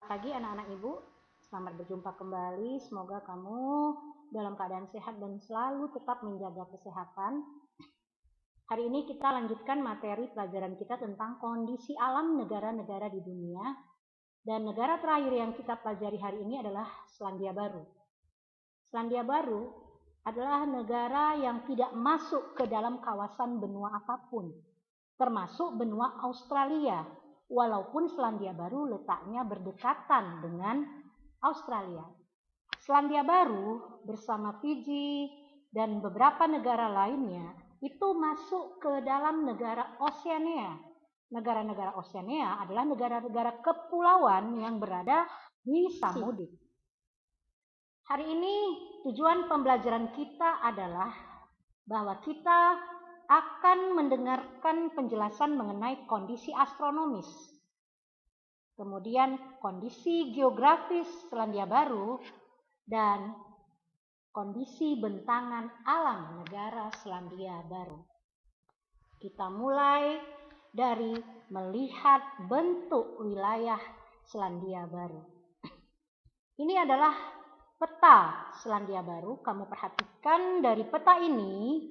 Pagi anak-anak ibu, selamat berjumpa kembali. Semoga kamu dalam keadaan sehat dan selalu tetap menjaga kesehatan. Hari ini kita lanjutkan materi pelajaran kita tentang kondisi alam negara-negara di dunia. Dan negara terakhir yang kita pelajari hari ini adalah Selandia Baru. Selandia Baru adalah negara yang tidak masuk ke dalam kawasan benua apapun, termasuk benua Australia. Walaupun Selandia Baru letaknya berdekatan dengan Australia. Selandia Baru bersama Fiji dan beberapa negara lainnya itu masuk ke dalam negara Oseania. Negara-negara Oseania adalah negara-negara kepulauan yang berada di samudra. Hari ini tujuan pembelajaran kita adalah bahwa kita akan mendengarkan penjelasan mengenai kondisi astronomis, kemudian kondisi geografis Selandia Baru, dan kondisi bentangan alam negara Selandia Baru. Kita mulai dari melihat bentuk wilayah Selandia Baru. Ini adalah peta Selandia Baru. Kamu perhatikan dari peta ini,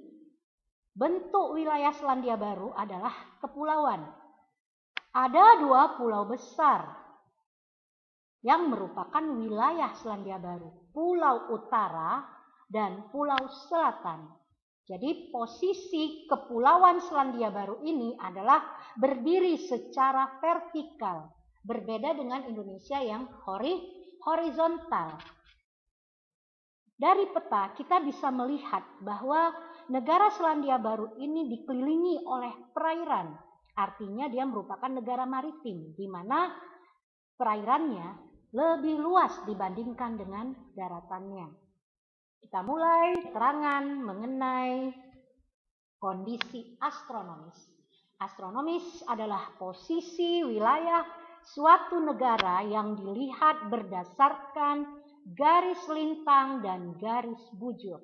bentuk wilayah Selandia Baru adalah kepulauan. Ada 2 pulau besar yang merupakan wilayah Selandia Baru, Pulau Utara dan Pulau Selatan. Jadi posisi kepulauan Selandia Baru ini adalah berdiri secara vertikal, berbeda dengan Indonesia yang horizontal. Dari peta kita bisa melihat bahwa negara Selandia Baru ini dikelilingi oleh perairan. Artinya dia merupakan negara maritim, di mana perairannya lebih luas dibandingkan dengan daratannya. Kita mulai keterangan mengenai kondisi astronomis. Astronomis adalah posisi wilayah suatu negara yang dilihat berdasarkan garis lintang dan garis bujur.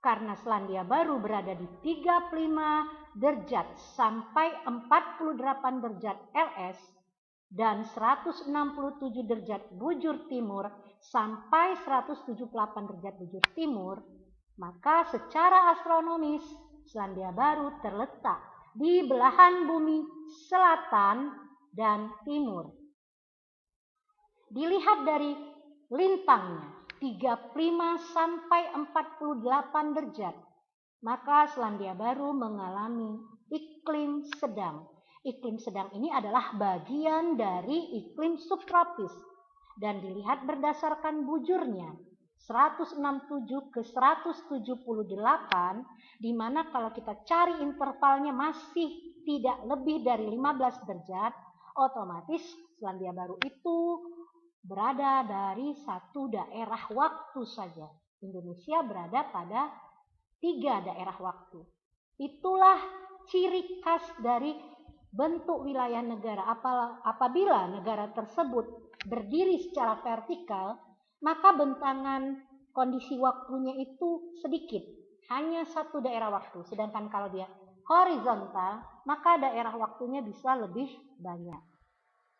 Karena Selandia Baru berada di 35 derajat sampai 48 derajat LS dan 167 derajat bujur timur sampai 178 derajat bujur timur, maka secara astronomis Selandia Baru terletak di belahan bumi selatan dan timur. Dilihat dari lintangnya 35 sampai 48 derajat, maka Selandia Baru mengalami iklim sedang. Iklim sedang ini adalah bagian dari iklim subtropis dan dilihat berdasarkan bujurnya 167 ke 178, di mana kalau kita cari intervalnya masih tidak lebih dari 15 derajat, otomatis Selandia Baru itu berada dari satu daerah waktu saja. Indonesia berada pada 3 daerah waktu. Itulah ciri khas dari bentuk wilayah negara. Apabila negara tersebut berdiri secara vertikal, maka bentangan kondisi waktunya itu sedikit, hanya satu daerah waktu. Sedangkan kalau dia horizontal, maka daerah waktunya bisa lebih banyak.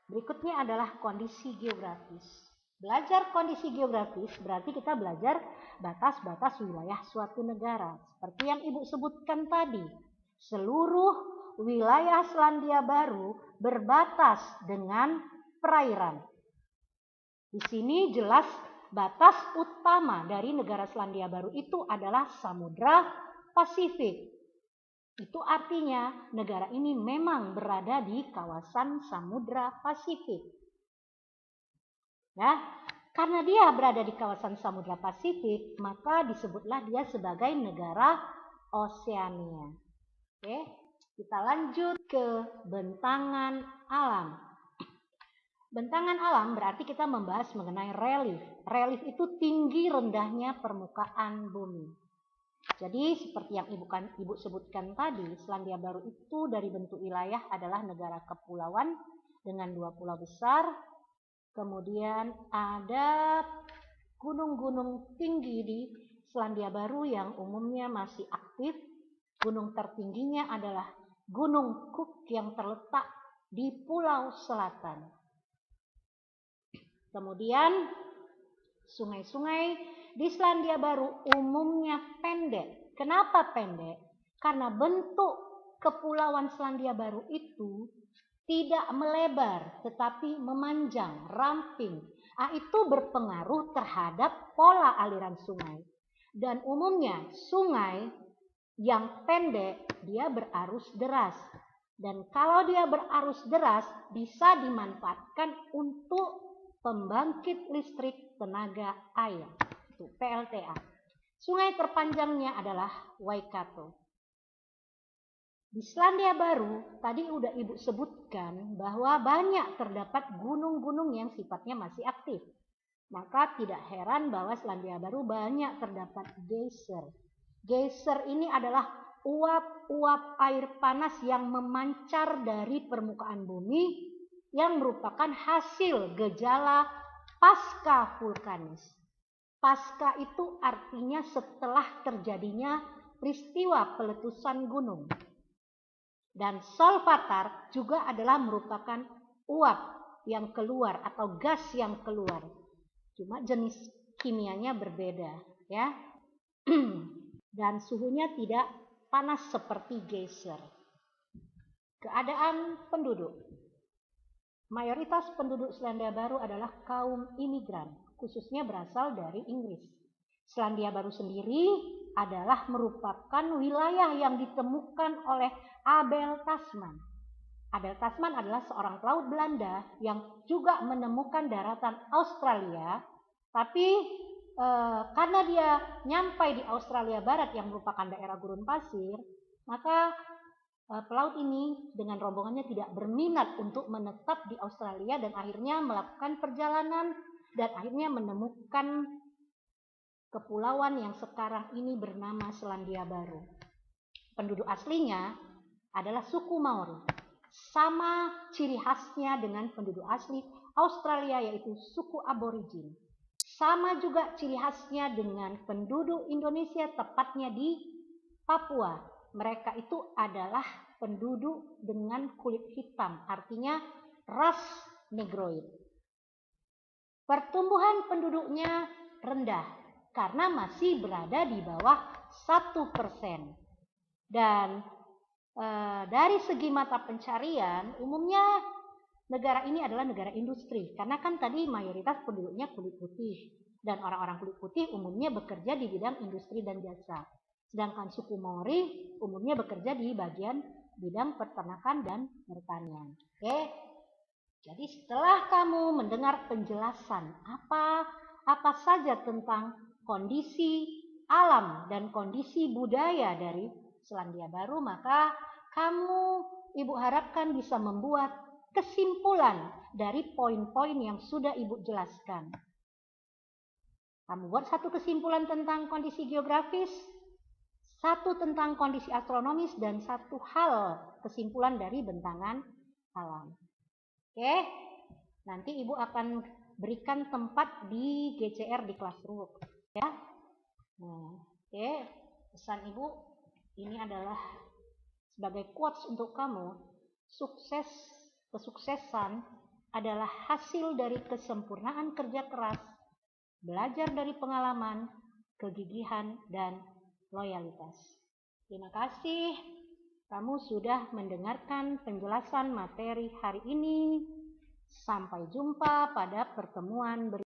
Berikutnya adalah kondisi geografis. Belajar kondisi geografis berarti kita belajar batas-batas wilayah suatu negara. Seperti yang Ibu sebutkan tadi, seluruh wilayah Selandia Baru berbatas dengan perairan. Di sini jelas batas utama dari negara Selandia Baru itu adalah Samudra Pasifik. Itu artinya negara ini memang berada di kawasan Samudra Pasifik. Ya, karena dia berada di kawasan Samudra Pasifik, maka disebutlah dia sebagai negara Oseania. Oke, kita lanjut ke bentangan alam. Bentangan alam berarti kita membahas mengenai relief. Relief itu tinggi rendahnya permukaan bumi. Jadi seperti yang Ibu sebutkan tadi, Selandia Baru itu dari bentuk wilayah adalah negara kepulauan dengan 2 pulau besar. Kemudian ada gunung-gunung tinggi di Selandia Baru yang umumnya masih aktif. Gunung tertingginya adalah Gunung Cook yang terletak di Pulau Selatan. Kemudian sungai-sungai di Selandia Baru umumnya pendek. Kenapa pendek? Karena bentuk kepulauan Selandia Baru itu tidak melebar tetapi memanjang, ramping. Itu berpengaruh terhadap pola aliran sungai. Dan umumnya sungai yang pendek dia berarus deras. Dan kalau dia berarus deras bisa dimanfaatkan untuk pembangkit listrik tenaga air, itu PLTA. Sungai terpanjangnya adalah Waikato. Di Selandia Baru, tadi udah Ibu sebutkan bahwa banyak terdapat gunung-gunung yang sifatnya masih aktif. Maka tidak heran bahwa Selandia Baru banyak terdapat geyser. Geyser ini adalah uap-uap air panas yang memancar dari permukaan bumi yang merupakan hasil gejala pasca vulkanis. Pasca itu artinya setelah terjadinya peristiwa peletusan gunung. Dan solvatar juga adalah merupakan uap yang keluar atau gas yang keluar. Cuma jenis kimianya berbeda, ya. Dan suhunya tidak panas seperti geyser. Keadaan penduduk. Mayoritas penduduk Selandia Baru adalah kaum imigran, khususnya berasal dari Inggris. Selandia Baru sendiri adalah merupakan wilayah yang ditemukan oleh Abel Tasman. Abel Tasman adalah seorang pelaut Belanda yang juga menemukan daratan Australia, tapi karena dia nyampai di Australia Barat yang merupakan daerah gurun pasir, maka pelaut ini dengan rombongannya tidak berminat untuk menetap di Australia dan akhirnya melakukan perjalanan dan akhirnya menemukan kepulauan yang sekarang ini bernama Selandia Baru. Penduduk aslinya adalah suku Maori. Sama ciri khasnya dengan penduduk asli Australia yaitu suku aborigin. Sama juga ciri khasnya dengan penduduk Indonesia tepatnya di Papua. Mereka itu adalah penduduk dengan kulit hitam, artinya ras negroid. Pertumbuhan penduduknya rendah karena masih berada di bawah 1%. Dan dari segi mata pencarian, umumnya negara ini adalah negara industri. Karena kan tadi mayoritas penduduknya kulit putih. Dan orang-orang kulit putih umumnya bekerja di bidang industri dan jasa. Sedangkan suku Maori umumnya bekerja di bagian bidang peternakan dan pertanian. Oke. Jadi setelah kamu mendengar penjelasan apa saja tentang kondisi alam dan kondisi budaya dari Selandia Baru, maka kamu, Ibu harapkan bisa membuat kesimpulan dari poin-poin yang sudah Ibu jelaskan. Kamu buat satu kesimpulan tentang kondisi geografis, satu tentang kondisi astronomis, dan satu hal kesimpulan dari bentangan alam. Oke, nanti Ibu akan berikan tempat di GCR di Classroom, ya. Nah, oke, pesan Ibu ini adalah sebagai quotes untuk kamu. Kesuksesan adalah hasil dari kesempurnaan kerja keras, belajar dari pengalaman, kegigihan, dan loyalitas. Terima kasih. Kamu sudah mendengarkan penjelasan materi hari ini. Sampai jumpa pada pertemuan berikutnya.